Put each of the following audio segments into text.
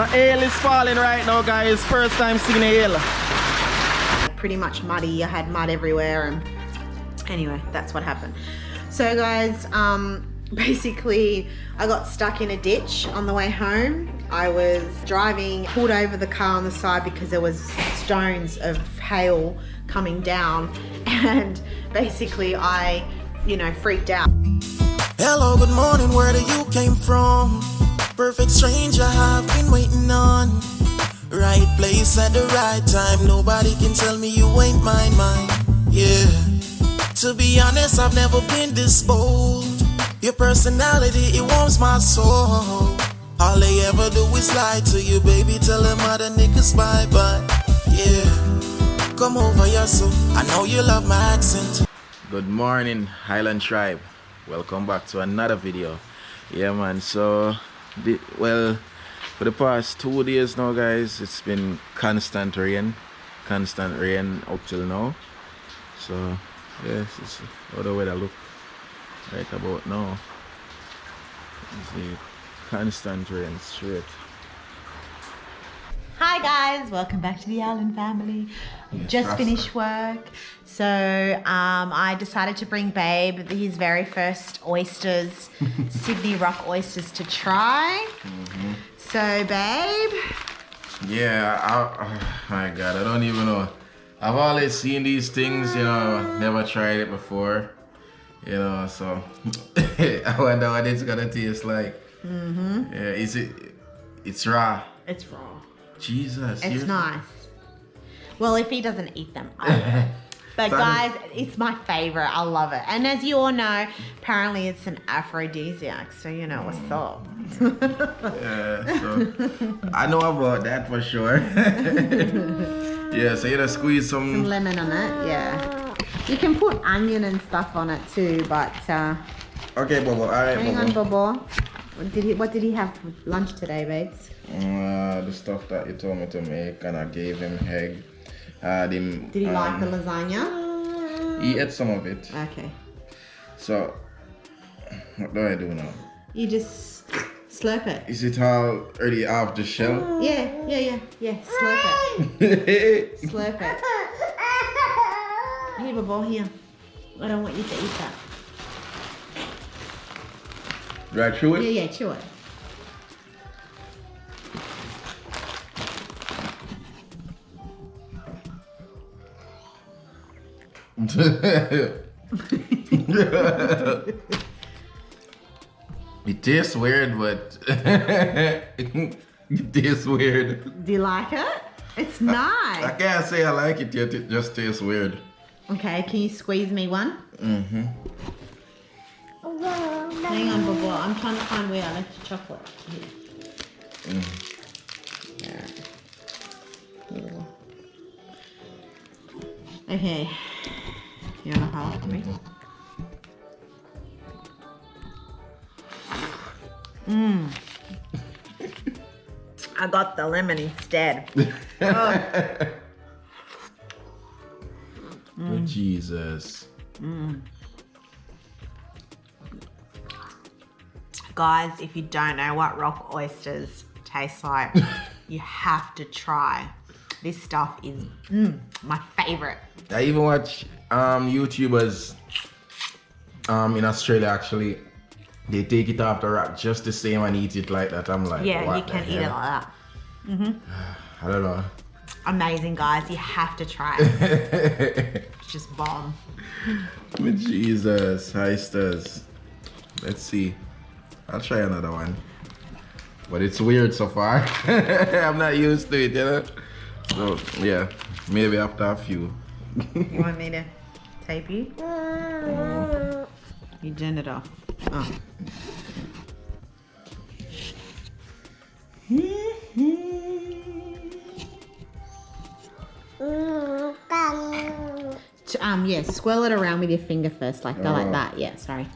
The hail is falling right now, guys. First time seeing hail. Pretty much muddy. I had mud everywhere, and anyway, that's what happened. So guys, basically I got stuck in a ditch on the way home. I was driving, pulled over the car on the side because there was stones of hail coming down, and basically I, freaked out. Hello, good morning, where do you came from? Perfect stranger I've been waiting on. Right place at the right time. Nobody can tell me you ain't mine. Yeah. To be honest, I've never been this bold. Your personality, it warms my soul. All they ever do is lie to you, baby. Tell them other niggas bye-bye. Yeah. Come over here, so I know you love my accent. Good morning, Highland Tribe. Welcome back to another video. Yeah, man. So, for the past 2 days now, guys, it's been constant rain up till now. So, yes, it's how the weather look right about now. You see, constant rain straight. Hi guys, welcome back to the Allen family. Just finished work, so I decided to bring Babe his very first oysters, Sydney Rock oysters, to try. So Babe, Yeah, oh my God, I don't even know. I've always seen these things, never tried it before, so I wonder what it's gonna taste like. Yeah, it's raw. it's raw. Jesus. It's seriously? nice. Well, if he doesn't eat them. But guys, it's my favorite. I love it. And as you all know, apparently it's an aphrodisiac. So you know what's up. Yeah, so I know about that for sure. Yeah, so you gotta squeeze Some lemon on it, yeah. You can put onion and stuff on it too, but okay, Bobo. All right, hang Bobo. on, Bobo. What did he have for lunch today, babes? The stuff that you told me to make, and I gave him egg. Did he like the lasagna? He ate some of it. Okay. So, what do I do now? You just slurp it. Is it all already off the shell? Yeah. Slurp it. Slurp it. Here, Bobo, here. I don't want you to eat that. Do I chew it? Yeah, chew it. It tastes weird, but it tastes weird. Do you like it? It's nice. I can't say I like it yet, it just tastes weird. Okay, can you squeeze me one? Hang on, Bobo. I'm trying to find where I left the chocolate. Yeah. Okay. You want to hold it for me? I got the lemon instead. Jesus. Guys, if you don't know what rock oysters taste like, you have to try. This stuff is my favorite. I even watch YouTubers in Australia, actually. They take it off the rack just the same and eat it like that. I'm like, Yeah, what you can eat it like that. I don't know. Amazing, guys. You have to try it. It's just bomb. Jesus, oysters. Let's see. I'll try another one. But it's weird so far. I'm not used to it, So, yeah, maybe after a few. You want me to tape you? You turn it off. Oh. Yeah, swirl it around with your finger first, like that. Yeah, sorry.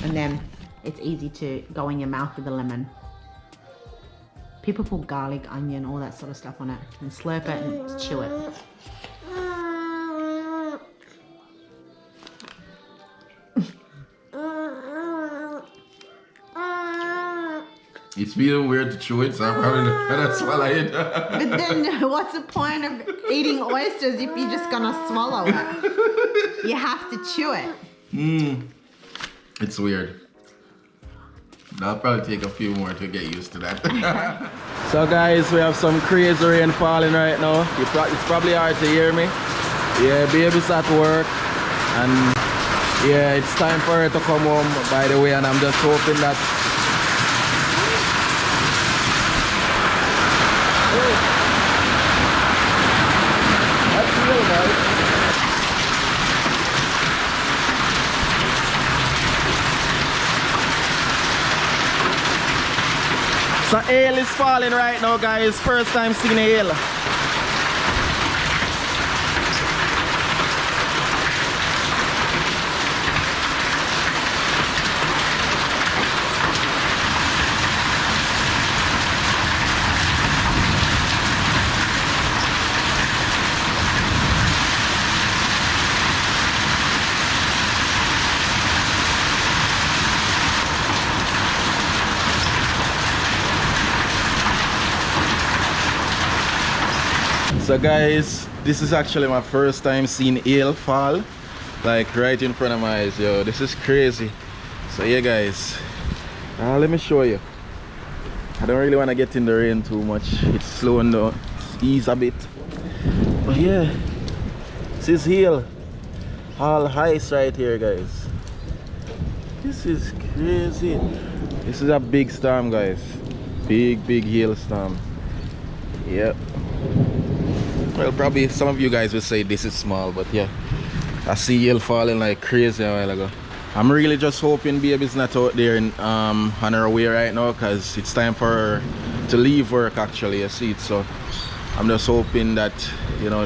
And then it's easy to go in your mouth with the lemon. People put garlic, onion, all that sort of stuff on it, and slurp it and chew it. It's feeling weird to chew it, so I'm probably not gonna swallow it. But then what's the point of eating oysters if you're just gonna swallow it? You have to chew it. It's weird. I'll probably take a few more to get used to that. So guys, we have some crazy rain falling right now. It's probably hard to hear me. Yeah, baby's at work. And yeah, it's time for her to come home, by the way. And I'm just hoping that... That's real, guys. So hail is falling right now, guys. First time seeing hail. So guys, this is actually my first time seeing hail fall, like right in front of my eyes. Yo, this is crazy. So yeah guys, let me show you. I don't really want to get in the rain too much. It's slowing down, it's ease a bit. But yeah, this is hail. All ice right here, guys. This is crazy. This is a big storm, guys. Big hailstorm. Yep. Well, probably some of you guys will say this is small, but yeah, I see hail falling like crazy a while ago. I'm really just hoping baby's not out there on her way right now, because it's time for her to leave work actually, you see it. So I'm just hoping that, you know,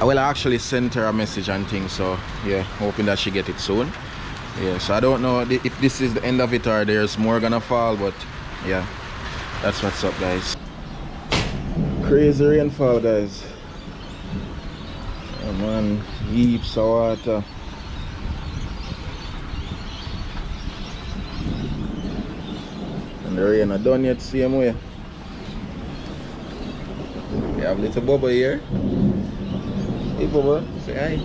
I actually sent her a message and things, so yeah, hoping that she get it soon. Yeah, so I don't know if this is the end of it or there's more gonna fall, but yeah, that's what's up, guys. Crazy rainfall, guys. Oh man, heaps of water. And the rain not done yet, same way. We have little Bubba here. Hey Bubba, say hi.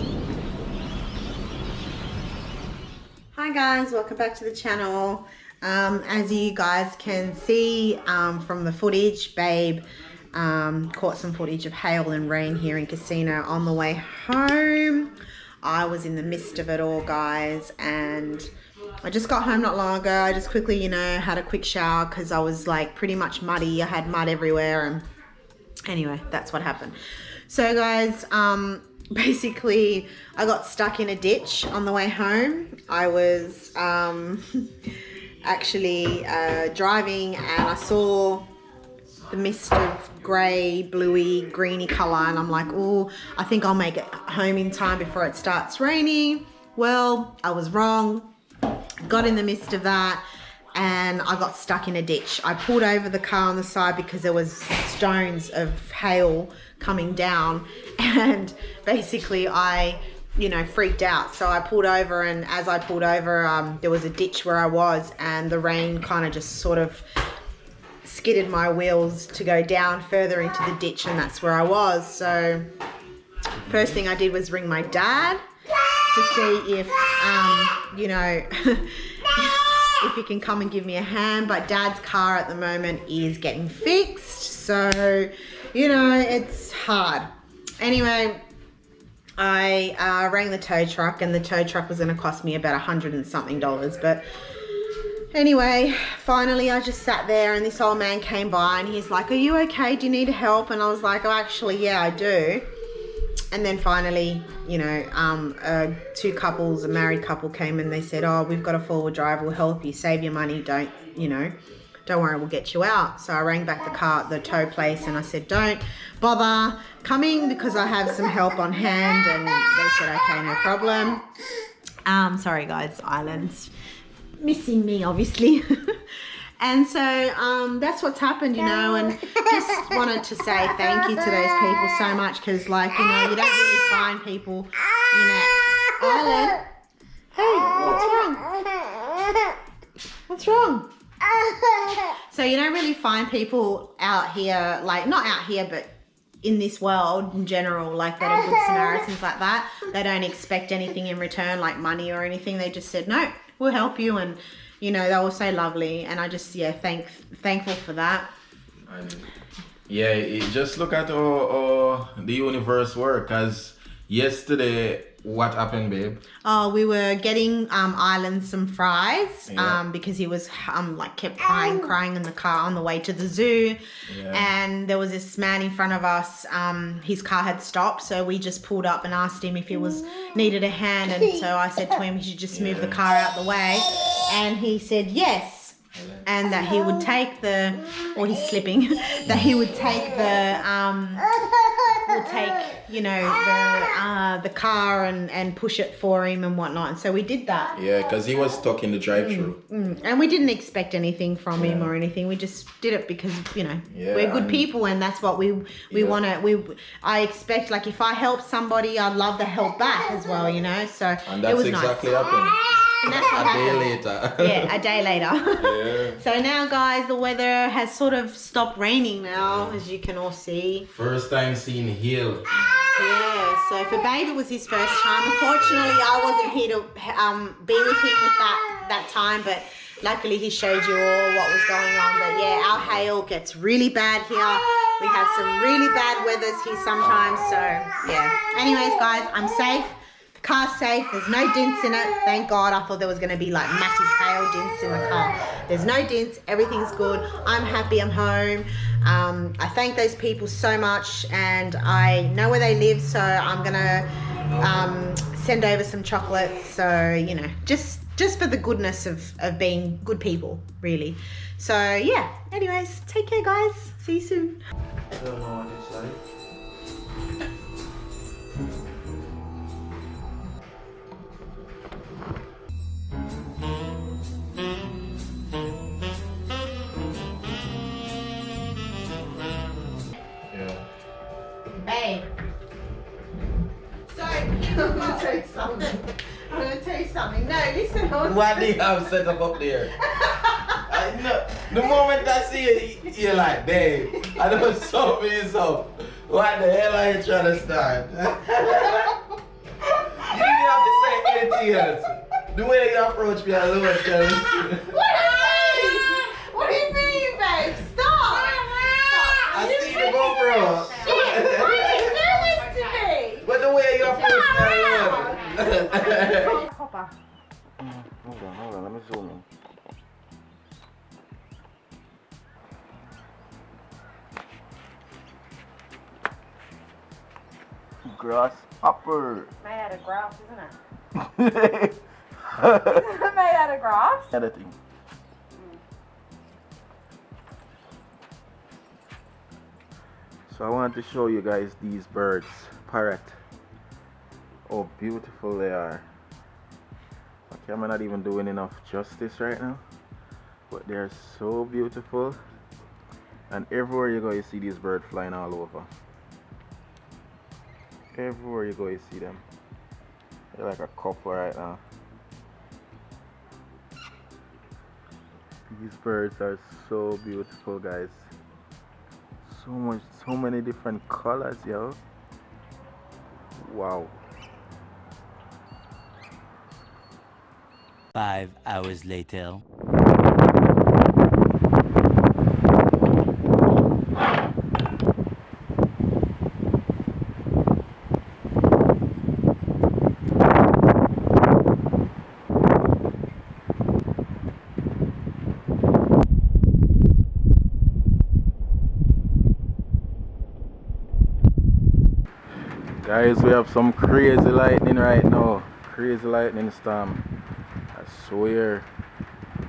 Hi guys, welcome back to the channel. As you guys can see from the footage, babe caught some footage of hail and rain here in Casino on the way home. I was in the midst of it all, guys, and I just got home not long ago. I just quickly, you know, had a quick shower because I was like pretty much muddy. I had mud everywhere, and anyway, that's what happened. So guys, basically I got stuck in a ditch on the way home. I was actually driving, and I saw the mist of grey, bluey, greeny colour, and I'm like, oh, I think I'll make it home in time before it starts raining. Well, I was wrong. Got in the midst of that, and I got stuck in a ditch. I pulled over the car on the side because there was stones of hail coming down, and basically I, you know, freaked out. So I pulled over, and as I pulled over, there was a ditch where I was, and the rain kind of just sort of skidded my wheels to go down further into the ditch, and that's where I was. So first thing I did was ring my dad to see if you know if he can come and give me a hand, but dad's car at the moment is getting fixed, so you know, it's hard. Anyway, I rang the tow truck, and the tow truck was going to cost me about $100 and something, but anyway, finally I just sat there, and this old man came by, and he's like, are you okay? Do you need help? And I was like, oh, actually, yeah, I do. And then finally, you know, two couples, a married couple came, and they said, oh, we've got a four-wheel drive, we'll help you, save your money, don't worry, we'll get you out. So I rang back the tow place, and I said, don't bother coming because I have some help on hand. And they said, okay, no problem. Sorry guys, Island's missing me, obviously. And so that's what's happened, you know, and just wanted to say thank you to those people so much, because, like, you know, you don't really find people, you know. Island, hey, what's wrong? What's wrong? So you don't really find people out here, like not out here, but in this world in general, like that are good Samaritans like that. They don't expect anything in return, like money or anything. They just said, no, we'll help you. And, you know, they were so lovely. And I just, yeah, thankful for that. Yeah, just look at how the universe works. Because yesterday, what happened, babe? Oh, we were getting Island some fries because he was like kept crying in the car on the way to the zoo. Yeah. And there was this man in front of us. His car had stopped, so we just pulled up and asked him if he needed a hand. And so I said to him he should just move the car out the way. And he said yes. And that he would take he's slipping, that he would take the car and push it for him and whatnot. And so we did that. Yeah, because he was stuck in the drive-thru. And we didn't expect anything from him or anything. We just did it because, you know, we're good people and that's what we want to, I expect, like if I help somebody, I'd love to help back as well, you know. So and that's it was exactly nice. happened. And that's what happened. A day later. Yeah, a day later. Yeah. So now, guys, the weather has sort of stopped raining now, as you can all see. First time seeing hail. Yeah, so for Babe, it was his first time. Unfortunately, I wasn't here to be with him with that time, but luckily he showed you all what was going on. But yeah, our hail gets really bad here. We have some really bad weathers here sometimes, so yeah. Anyways, guys, I'm safe. Car's safe, there's no dents in it, thank God. I thought there was going to be like massive hail dents in the car. There's no dents, everything's good. I'm happy I'm home. I thank those people so much and I know where they live, so I'm going to send over some chocolates. So, you know, just for the goodness of being good people, really. So, yeah, anyways, take care, guys. See you soon. I don't know what it's like. Babe. So, I'm going to tell you something. No, listen. What do you have set up there? The moment I see it, you're like, babe, I don't show me so. What the hell are you trying to start? You didn't have to say anything else. The way you approach me, I love it. What do you mean, babe? Stop. I see the GoPro. Why did you do this to me? But the way you approach me, I love it. Copper. Hold on, let me zoom in. Grasshopper. Made out of grass, isn't it? Editing. Made out of grass? So I wanted to show you guys these birds, parrot. Oh, beautiful they are. My camera not even doing enough justice right now, but they're so beautiful. And everywhere you go, you see these birds flying all over. Everywhere you go, you see them. They're like a couple right now. These birds are so beautiful, guys. So many different colors, yo. Wow. 5 hours later. Guys, we have some crazy lightning right now. Crazy lightning storm. I swear.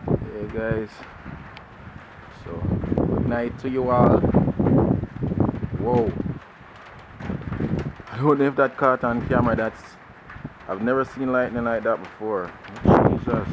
Yeah, guys. So, good night to you all. Whoa. I don't know if that caught on camera. I've never seen lightning like that before. Jesus.